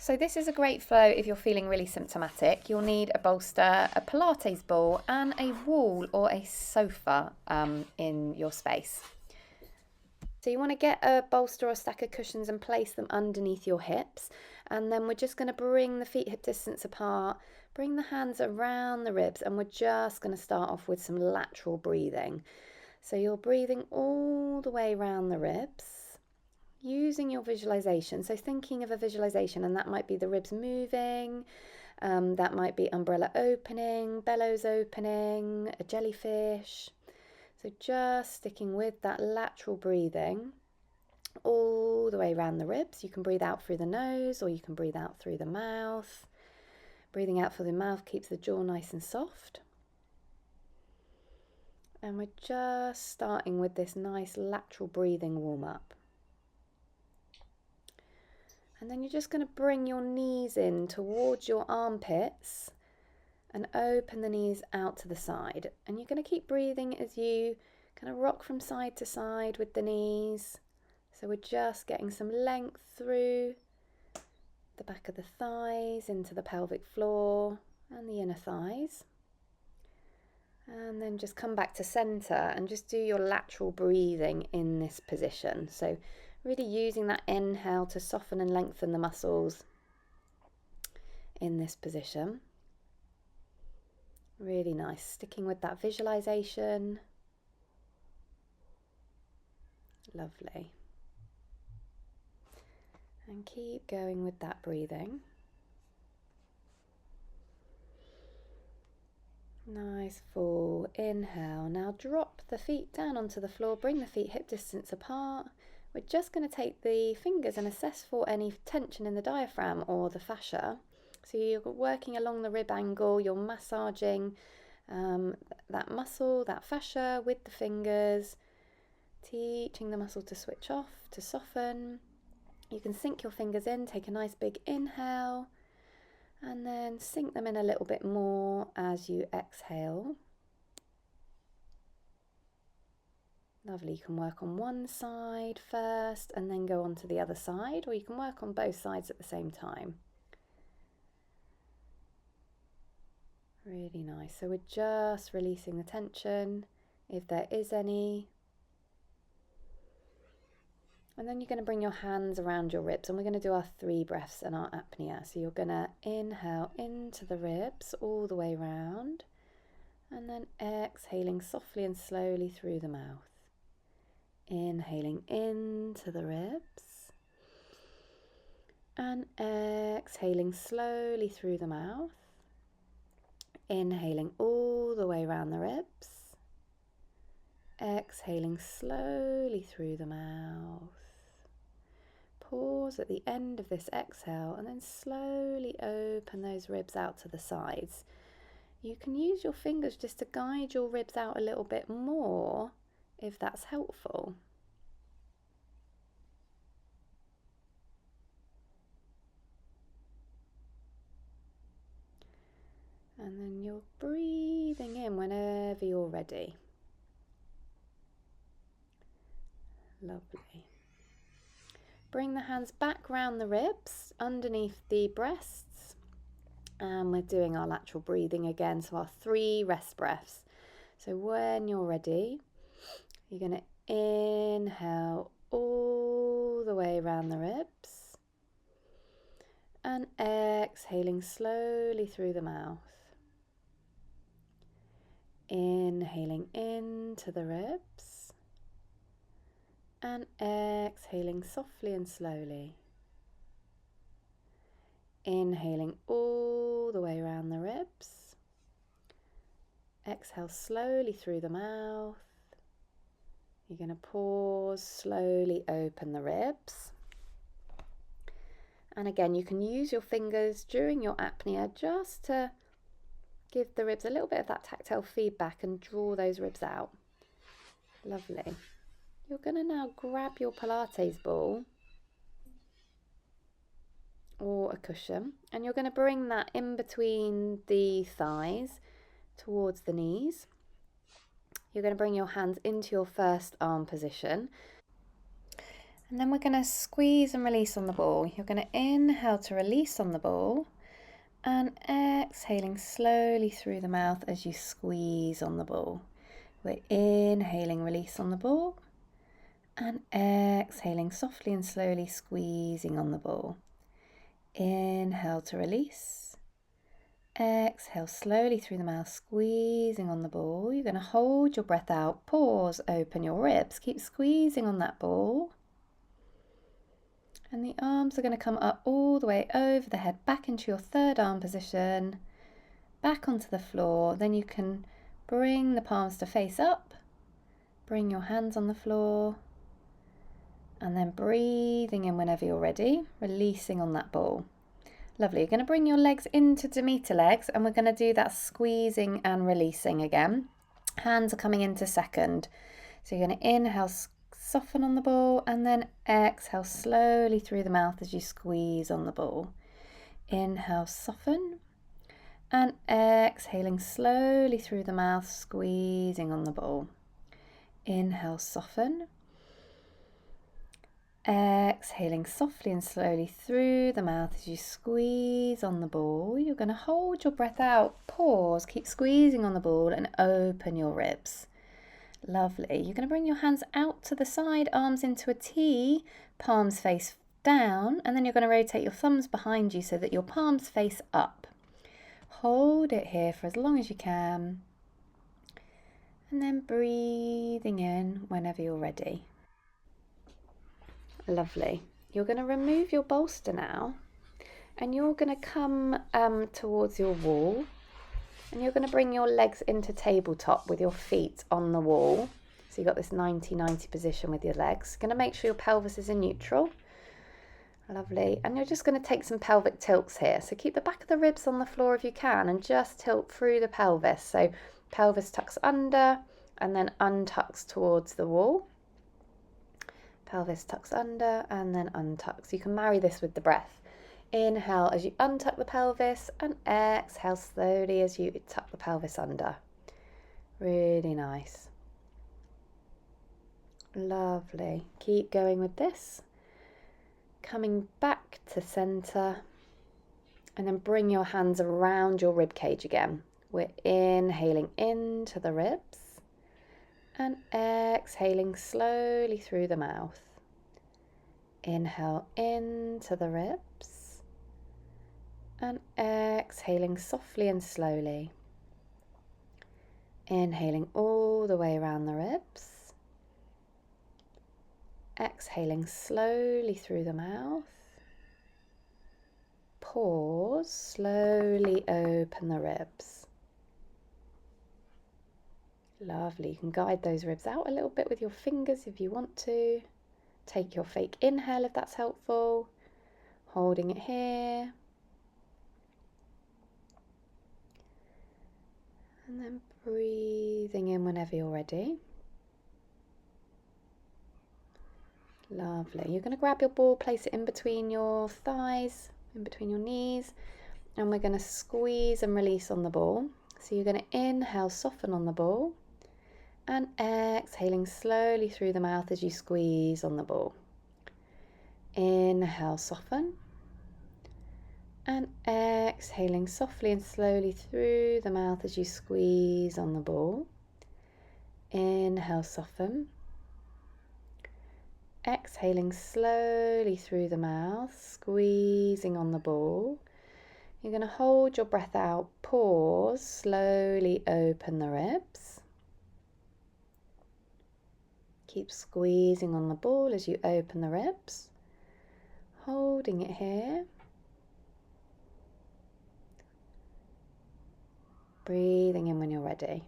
So this is a great flow if you're feeling really symptomatic. You'll need a bolster, a Pilates ball and a wall or a sofa in your space. So you want to get a bolster or a stack of cushions and place them underneath your hips. And then we're just going to bring the feet hip distance apart, bring the hands around the ribs, and we're just going to start off with some lateral breathing. So you're breathing all the way around the ribs, using your visualization. So thinking of a visualization, and that might be the ribs moving, that might be umbrella opening, bellows opening, a jellyfish. So just sticking with that lateral breathing all the way around the ribs. You can breathe out through the nose or you can breathe out through the mouth. Breathing out through the mouth keeps the jaw nice and soft. And we're just starting with this nice lateral breathing warm up. And then you're just going to bring your knees in towards your armpits and open the knees out to the side. And you're going to keep breathing as you kind of rock from side to side with the knees. So we're just getting some length through the back of the thighs, into the pelvic floor and the inner thighs. And then just come back to center and just do your lateral breathing in this position. So really using that inhale to soften and lengthen the muscles in this position. Really nice, sticking with that visualization. Lovely. And keep going with that breathing. Nice full inhale. Now drop the feet down onto the floor, bring the feet hip distance apart. We're just going to take the fingers and assess for any tension in the diaphragm or the fascia. So you're working along the rib angle, you're massaging that muscle, that fascia with the fingers, teaching the muscle to switch off, to soften. You can sink your fingers in, take a nice big inhale, and then sink them in a little bit more as you exhale. Lovely, you can work on one side first and then go on to the other side, or you can work on both sides at the same time. Really nice. So we're just releasing the tension, if there is any. And then you're going to bring your hands around your ribs, and we're going to do our 3 breaths and our apnea. So you're going to inhale into the ribs all the way around, and then exhaling softly and slowly through the mouth. Inhaling into the ribs, and exhaling slowly through the mouth. Inhaling all the way around the ribs, exhaling slowly through the mouth. Pause at the end of this exhale and then slowly open those ribs out to the sides. You can use your fingers just to guide your ribs out a little bit more if that's helpful. And then you're breathing in whenever you're ready. Lovely. Bring the hands back round the ribs, underneath the breasts. And we're doing our lateral breathing again, so our 3 rest breaths. So when you're ready, you're going to inhale all the way around the ribs. And exhaling slowly through the mouth. Inhaling into the ribs and exhaling softly and slowly. Inhaling all the way around the ribs. Exhale slowly through the mouth. You're going to pause, slowly open the ribs. And again, you can use your fingers during your apnea just to give the ribs a little bit of that tactile feedback and draw those ribs out. Lovely. You're going to now grab your Pilates ball or a cushion, and you're going to bring that in between the thighs towards the knees. You're going to bring your hands into your first arm position, And then we're going to squeeze and release on the ball. You're going to inhale to release on the ball and exhaling slowly through the mouth as you squeeze on the ball. We're inhaling, release on the ball and exhaling softly and slowly, squeezing on the ball. Inhale to release. Exhale slowly through the mouth, squeezing on the ball. You're going to hold your breath out, pause, open your ribs, keep squeezing on that ball. And the arms are going to come up all the way over the head, back into your third arm position, back onto the floor. Then you can bring the palms to face up, bring your hands on the floor, and then breathing in whenever you're ready, releasing on that ball. Lovely. You're going to bring your legs into Demeter legs, and we're going to do that squeezing and releasing again. Hands are coming into second. So you're going to inhale, soften on the ball, and then exhale slowly through the mouth as you squeeze on the ball. Inhale, soften, and exhaling slowly through the mouth, squeezing on the ball. Inhale, soften. Exhaling softly and slowly through the mouth as you squeeze on the ball. You're going to hold your breath out, pause, keep squeezing on the ball and open your ribs. Lovely. You're going to bring your hands out to the side, arms into a T, palms face down, and then you're going to rotate your thumbs behind you so that your palms face up. Hold it here for as long as you can, and then breathing in whenever you're ready. Lovely. You're going to remove your bolster now, and you're going to come towards your wall, and you're going to bring your legs into tabletop with your feet on the wall. So you've got this 90-90 position with your legs. Going to make sure your pelvis is in neutral. Lovely. And you're just going to take some pelvic tilts here. So keep the back of the ribs on the floor if you can, and just tilt through the pelvis. So pelvis tucks under and then untucks towards the wall. Pelvis tucks under and then untucks. You can marry this with the breath. Inhale as you untuck the pelvis and exhale slowly as you tuck the pelvis under. Really nice. Lovely. Keep going with this. Coming back to center, and then bring your hands around your rib cage again. We're inhaling into the ribs and exhaling slowly through the mouth. Inhale into the ribs and exhaling softly and slowly. Inhaling all the way around the ribs. Exhaling slowly through the mouth. Pause, slowly open the ribs. Lovely. You can guide those ribs out a little bit with your fingers if you want to. Take your fake inhale if that's helpful. Holding it here. And then breathing in whenever you're ready. Lovely. You're going to grab your ball, place it in between your thighs, in between your knees, and we're going to squeeze and release on the ball. So you're going to inhale, soften on the ball, and exhaling slowly through the mouth as you squeeze on the ball. Inhale, soften, and exhaling softly and slowly through the mouth as you squeeze on the ball. Inhale, soften. Exhaling slowly through the mouth, squeezing on the ball. You're going to hold your breath out, pause, slowly open the ribs. Keep squeezing on the ball as you open the ribs, holding it here. Breathing in when you're ready.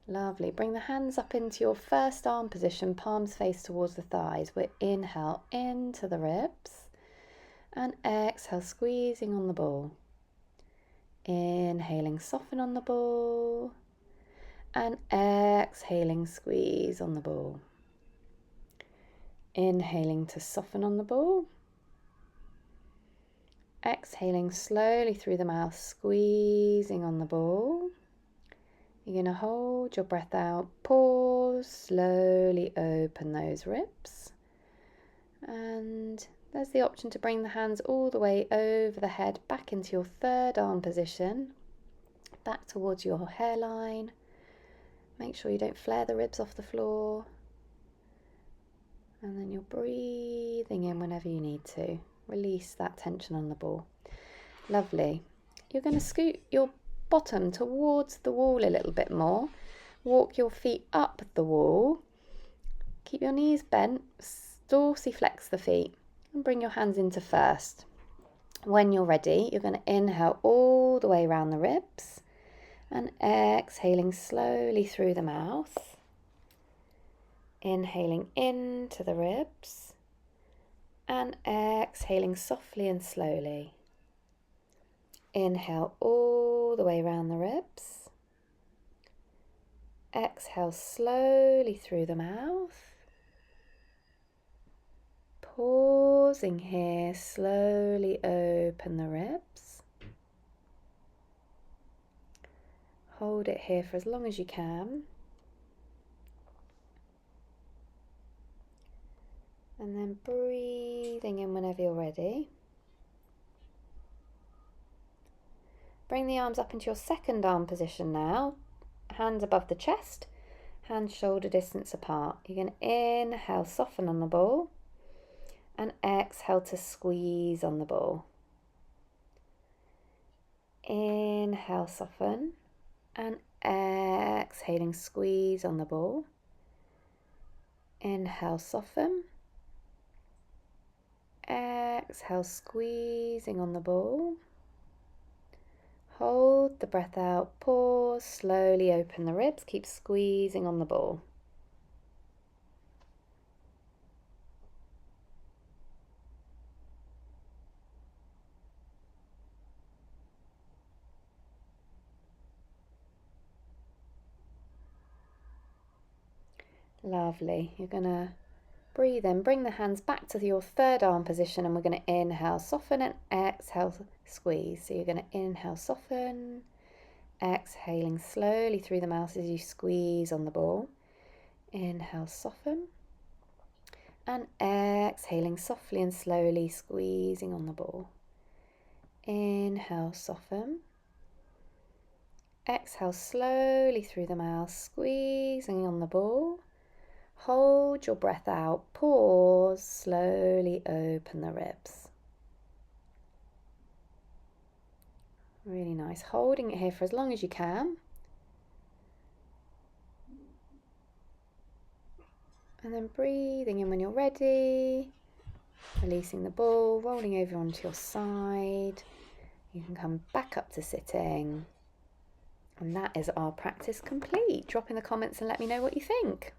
Lovely. Bring the hands up into your first arm position, palms face towards the thighs. We inhale into the ribs and exhale, squeezing on the ball. Inhaling, soften on the ball, and exhaling, squeeze on the ball. Inhaling to soften on the ball. Exhaling slowly through the mouth, squeezing on the ball. You're going to hold your breath out, pause, slowly open those ribs. And there's the option to bring the hands all the way over the head, back into your third arm position, back towards your hairline. Make sure you don't flare the ribs off the floor. And then you're breathing in whenever you need to. Release that tension on the ball. Lovely. You're going to scoot your bottom towards the wall a little bit more. Walk your feet up the wall. Keep your knees bent. Dorsiflex the feet. And bring your hands into first. When you're ready, you're going to inhale all the way around the ribs. And exhaling slowly through the mouth. Inhaling into the ribs and exhaling softly and slowly. Inhale all the way around the ribs. Exhale slowly through the mouth. Pausing here, slowly open the ribs. Hold it here for as long as you can. And then breathing in whenever you're ready. Bring the arms up into your second arm position now. Hands above the chest, hands shoulder distance apart. You're going to inhale, soften on the ball. And exhale to squeeze on the ball. Inhale, soften. And exhaling, squeeze on the ball. Inhale, soften. Exhale, squeezing on the ball. Hold the breath out, pause, slowly open the ribs, keep squeezing on the ball. Lovely. You're going to breathe in, bring the hands back to your third arm position, and we're going to inhale, soften, and exhale, squeeze. So you're going to inhale, soften, exhaling slowly through the mouth as you squeeze on the ball. Inhale, soften, and exhaling softly and slowly, squeezing on the ball. Inhale, soften. Exhale slowly through the mouth, squeezing on the ball. Hold your breath out, pause, slowly open the ribs. Really nice. Holding it here for as long as you can. And then breathing in when you're ready. Releasing the ball, rolling over onto your side. You can come back up to sitting. And that is our practice complete. Drop in the comments and let me know what you think.